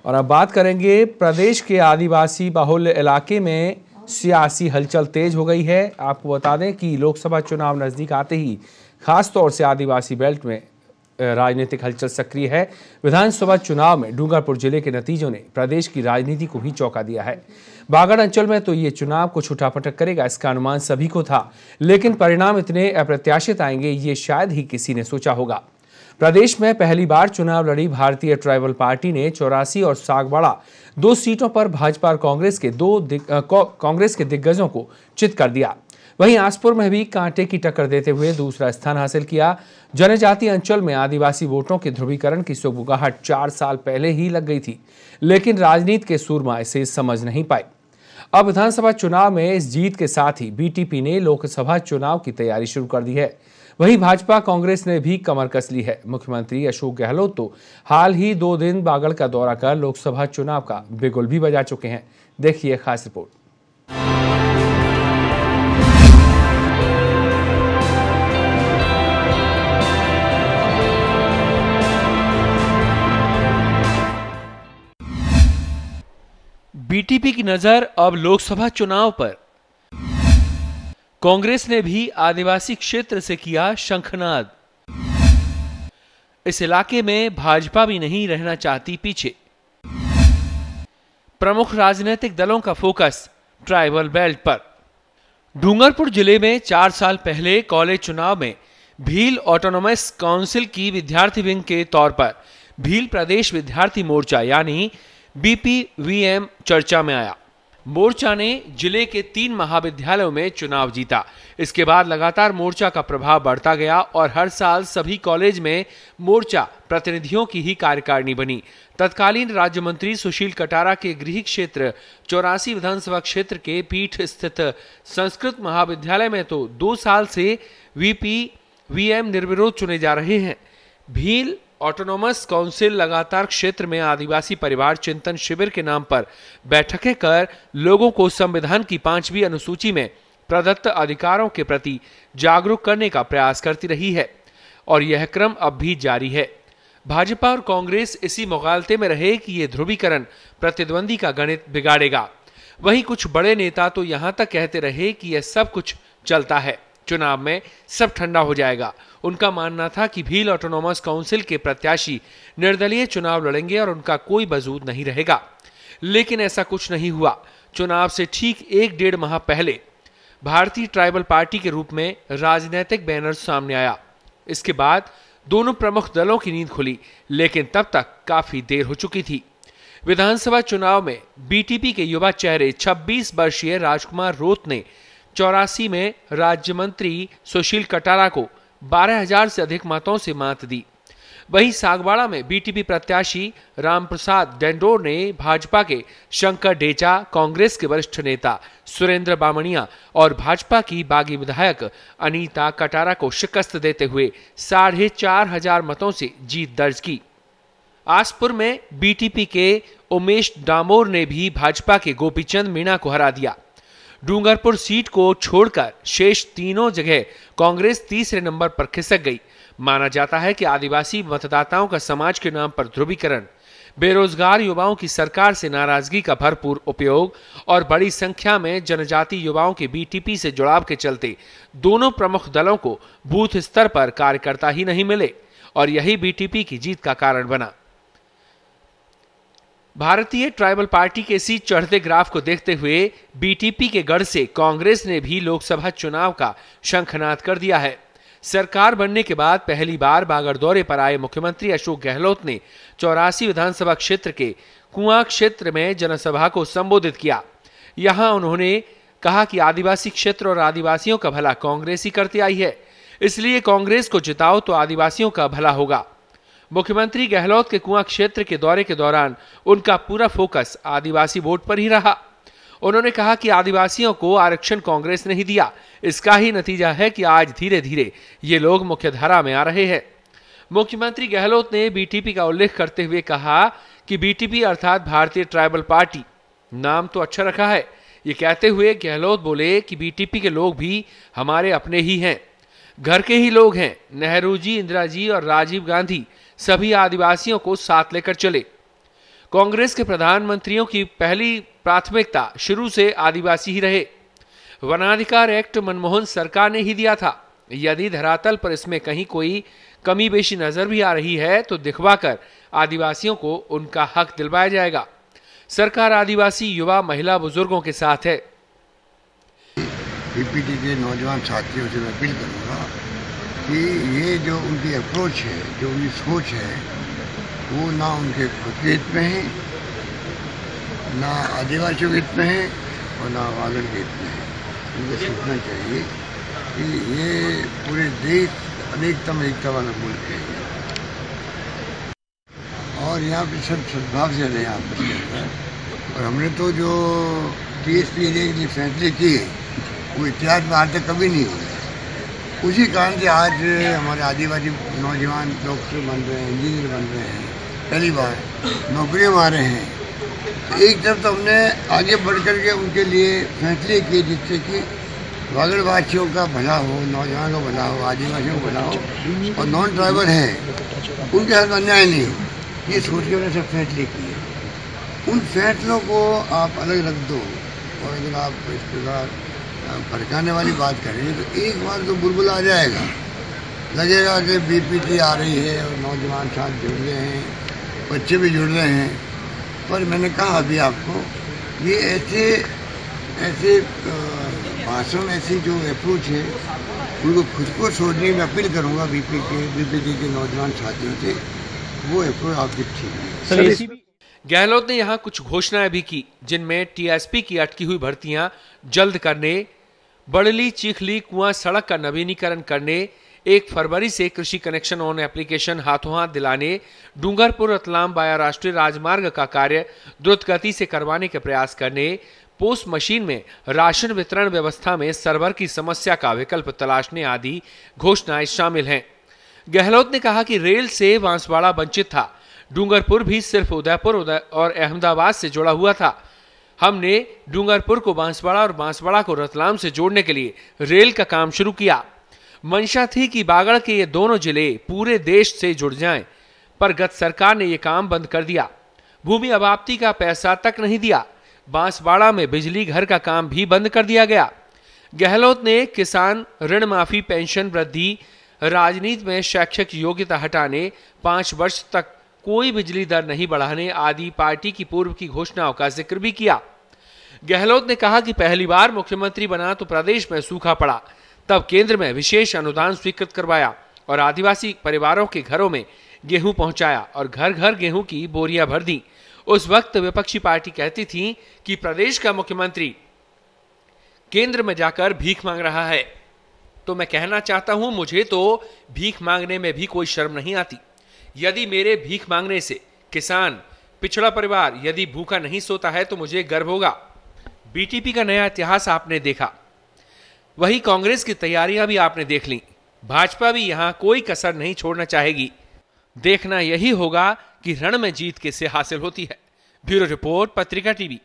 और अब बात करेंगे प्रदेश के आदिवासी बहुल इलाके में सियासी हलचल तेज हो गई है। आपको बता दें कि लोकसभा चुनाव नजदीक आते ही खास तौर से आदिवासी बेल्ट में राजनीतिक हलचल सक्रिय है। विधानसभा चुनाव में डूंगरपुर जिले के नतीजों ने प्रदेश की राजनीति को भी चौंका दिया है। बागड़ अंचल में तो ये चुनाव कुछ उठापटक करेगा, इसका अनुमान सभी को था, लेकिन परिणाम इतने अप्रत्याशित आएंगे ये शायद ही किसी ने सोचा होगा। प्रदेश में पहली बार चुनाव लड़ी भारतीय ट्राइबल पार्टी ने 84 और सागवाड़ा 2 सीटों पर भाजपा और कांग्रेस के दिग्गजों को चित कर दिया। वहीं आसपुर में भी कांटे की टक्कर देते हुए दूसरा स्थान हासिल किया। जनजातीय अंचल में आदिवासी वोटों के ध्रुवीकरण की सुगबुगाहट 4 साल पहले ही लग गई थी, लेकिन राजनीति के सूरमा इसे समझ नहीं पाए। अब विधानसभा चुनाव में इस जीत के साथ ही बीटीपी ने लोकसभा चुनाव की तैयारी शुरू कर दी है। वहीं भाजपा कांग्रेस ने भी कमर कस ली है। मुख्यमंत्री अशोक गहलोत तो हाल ही 2 दिन बागड़ का दौरा कर लोकसभा चुनाव का बिगुल भी बजा चुके हैं। देखिए खास रिपोर्ट। बीटीपी की नजर अब लोकसभा चुनाव पर। कांग्रेस ने भी आदिवासी क्षेत्र से किया शंखनाद। इस इलाके में भाजपा भी नहीं रहना चाहती पीछे। प्रमुख राजनीतिक दलों का फोकस ट्राइबल बेल्ट पर। डूंगरपुर जिले में 4 साल पहले कॉलेज चुनाव में भील ऑटोनोमस काउंसिल की विद्यार्थी विंग के तौर पर भील प्रदेश विद्यार्थी मोर्चा यानी बीपीवीएम चर्चा में आया। मोर्चा ने जिले के 3 महाविद्यालयों में चुनाव जीता। इसके बाद लगातार मोर्चा का प्रभाव बढ़ता गया और हर साल सभी कॉलेज में मोर्चा प्रतिनिधियों की ही कार्यकारिणी बनी। तत्कालीन राज्य मंत्री सुशील कटारा के गृह क्षेत्र 84 विधानसभा क्षेत्र के पीठ स्थित संस्कृत महाविद्यालय में तो 2 साल से बीपीवीएम निर्विरोध चुने जा रहे हैं। भील ऑटोनोमस काउंसिल लगातार क्षेत्र में आदिवासी परिवार चिंतन शिविर के नाम पर बैठकें कर लोगों को संविधान की 5वीं अनुसूची में प्रदत्त अधिकारों के प्रति जागरूक करने का प्रयास करती रही है और यह क्रम अब भी जारी है। भाजपा और कांग्रेस इसी मुगालते में रहे कि यह ध्रुवीकरण प्रतिद्वंदी का गणित बिगाड़ेगा। वहीं कुछ बड़े नेता तो यहां तक कहते रहे कि यह सब कुछ चलता है, चुनाव में सब ठंडा हो जाएगा। उनका मानना था कि भील ऑटोनोमस काउंसिल के प्रत्याशी निर्दलीय चुनाव लड़ेंगे और उनका कोई वजूद नहीं रहेगा, लेकिन ऐसा कुछ नहीं हुआ। चुनाव से ठीक 1-1.5 माह पहले भारतीय ट्राइबल पार्टी के रूप में राजनीतिक बैनर सामने आया। इसके बाद दोनों प्रमुख दलों की नींद खुली, लेकिन तब तक काफी देर हो चुकी थी। विधानसभा चुनाव में बीटीपी के युवा चेहरे 26 वर्षीय राजकुमार रोत ने 84 में राज्य मंत्री सुशील कटारा को 12,000 से अधिक मतों से मात दी। वहीं सागवाड़ा में बीटीपी प्रत्याशी रामप्रसाद डेंडोर ने भाजपा के शंकर डेचा, कांग्रेस के वरिष्ठ नेता सुरेंद्र बामणिया और भाजपा की बागी विधायक अनीता कटारा को शिकस्त देते हुए 4,500 मतों से जीत दर्ज की। आसपुर में बीटीपी के उमेश डामोर ने भी भाजपा के गोपीचंद मीणा को हरा दिया। डूंगरपुर सीट को छोड़कर शेष तीनों जगह कांग्रेस तीसरे नंबर पर खिसक गई। माना जाता है कि आदिवासी मतदाताओं का समाज के नाम पर ध्रुवीकरण, बेरोजगार युवाओं की सरकार से नाराजगी का भरपूर उपयोग और बड़ी संख्या में जनजातीय युवाओं के बीटीपी से जुड़ाव के चलते दोनों प्रमुख दलों को बूथ स्तर पर कार्यकर्ता ही नहीं मिले और यही बीटीपी की जीत का कारण बना। भारतीय ट्राइबल पार्टी के इसी चढ़ते ग्राफ को देखते हुए बीटीपी के गढ़ से कांग्रेस ने भी लोकसभा चुनाव का शंखनाद कर दिया है। सरकार बनने के बाद पहली बार बागड़ दौरे पर आए मुख्यमंत्री अशोक गहलोत ने 84 विधानसभा क्षेत्र के कुआं क्षेत्र में जनसभा को संबोधित किया। यहां उन्होंने कहा कि आदिवासी क्षेत्र और आदिवासियों का भला कांग्रेस ही करती आई है, इसलिए कांग्रेस को जिताओ तो आदिवासियों का भला होगा। मुख्यमंत्री गहलोत के कुआं क्षेत्र के दौरे के दौरान उनका पूरा फोकस आदिवासी वोट पर ही रहा। उन्होंने कहा कि आदिवासियों को आरक्षण कांग्रेस ने ही दिया, इसका ही नतीजा है कि आज धीरे धीरे ये लोग मुख्यधारा में आ रहे हैं। मुख्यमंत्री गहलोत ने बीटीपी का उल्लेख करते हुए कहा कि बीटीपी अर्थात भारतीय ट्राइबल पार्टी, नाम तो अच्छा रखा है। ये कहते हुए गहलोत बोले कि बीटीपी के लोग भी हमारे अपने ही हैं, घर के ही लोग हैं। नेहरू जी, इंदिरा जी और राजीव गांधी सभी आदिवासियों को साथ लेकर चले। कांग्रेस के प्रधानमंत्रियों की पहली प्राथमिकता शुरू से आदिवासी ही रहे। वनाधिकार एक्ट मनमोहन सरकार ने ही दिया था। यदि धरातल पर इसमें कहीं कोई कमी बेशी नजर भी आ रही है तो दिखवाकर आदिवासियों को उनका हक दिलवाया जाएगा। सरकार आदिवासी युवा महिला बुजुर्गों के साथ है। बीपीटी के नौजवान साथियों से मैं अपील करूंगा कि ये जो उनकी अप्रोच है, जो उनकी सोच है, वो ना उनके खुद के हित में है, ना आदिवासियों के हित में है और ना वागड़ के हित में है। उनको सोचना चाहिए कि ये पूरे देश अनेकतम एकता वाला मुल्क है और यहाँ पे सब सद्भाव से रहे हैं। और हमने तो जो टीएसपी एरिया की फैसले की है वो इतिहास में आज तक कभी नहीं हुआ। उसी कारण से आज हमारे आदिवासी नौजवान डॉक्टर बन रहे हैं, इंजीनियर बन रहे हैं, पहली बार नौकरियाँ पा रहे हैं। एक तरफ तो हमने आगे बढ़ कर के उनके लिए फैसले किए जिससे कि वागड़वासियों का भला हो, नौजवानों का भला हो, आदिवासियों का भला हो और नॉन ट्राइबल हैं उनके साथ अन्याय नहीं हो। ये सोच के उन्होंने सब फैसले किए। उन फैसलों को आप अलग रख दो और अगर आप इस प्रकार भड़काने वाली बात करेंगे तो एक बार तो बुलबुल आ जाएगा, लगेगा कि बीपीटी आ रही है और नौजवान साथ जुड़ रहे हैं, बच्चे भी जुड़ रहे हैं। पर मैंने कहा अभी आपको ये ऐसे भाषण, ऐसी जो अप्रोच है उनको खुद को सोचने में अपील करूंगा बीपीटी के नौजवान साथियों से, वो अप्रोच आपकी ठीक है। गहलोत ने यहाँ कुछ घोषणाएं भी की जिनमें टीएसपी की अटकी हुई भर्तियां जल्द करने, बड़ली चिखली कुआं सड़क का नवीनीकरण करने, 1 फरवरी से कृषि कनेक्शन ऑन एप्लीकेशन हाथों हाथ दिलाने, डूंगरपुर रतलाम वाया राष्ट्रीय राजमार्ग का कार्य द्रुत गति से करवाने के प्रयास करने, पोस्ट मशीन में राशन वितरण व्यवस्था में सर्वर की समस्या का विकल्प तलाशने आदि घोषणाएं शामिल हैं। गहलोत ने कहा कि रेल से बांसवाड़ा वंचित था, डूंगरपुर भी सिर्फ उदयपुर और अहमदाबाद से जुड़ा हुआ था। हमने डूंगरपुर को बांसवाड़ा और बांसवाड़ा को रतलाम से जोड़ने के लिए रेल का काम शुरू किया। मंशा थी कि बागड़ के ये दोनों जिले पूरे देश से जुड़ जाएं, पर गत सरकार ने ये काम बंद कर दिया। भूमि अबाप्ती का पैसा तक नहीं दिया। बांसवाड़ा में बिजली घर का काम भी बंद कर दिया गया। गहलोत ने किसान ऋण माफी, पेंशन वृद्धि, राजनीति में शैक्षिक योग्यता हटाने, 5 वर्ष तक कोई बिजली दर नहीं बढ़ाने आदि पार्टी की पूर्व की घोषणाओं का जिक्र भी किया। गहलोत ने कहा कि पहली बार मुख्यमंत्री बना तो प्रदेश में सूखा पड़ा, तब केंद्र में विशेष अनुदान स्वीकृत करवाया और आदिवासी परिवारों के घरों में गेहूं पहुंचाया और घर घर गेहूं की बोरियां भर दी। उस वक्त विपक्षी पार्टी कहती थी कि प्रदेश का मुख्यमंत्री केंद्र में जाकर भीख मांग रहा है। तो मैं कहना चाहता हूं, मुझे तो भीख मांगने में भी कोई शर्म नहीं आती। यदि मेरे भीख मांगने से किसान, पिछड़ा परिवार यदि भूखा नहीं सोता है तो मुझे गर्व होगा। बीटीपी का नया इतिहास आपने देखा, वही कांग्रेस की तैयारियां भी आपने देख ली। भाजपा भी यहां कोई कसर नहीं छोड़ना चाहेगी। देखना यही होगा कि रण में जीत कैसे हासिल होती है। ब्यूरो रिपोर्ट, पत्रिका टीवी।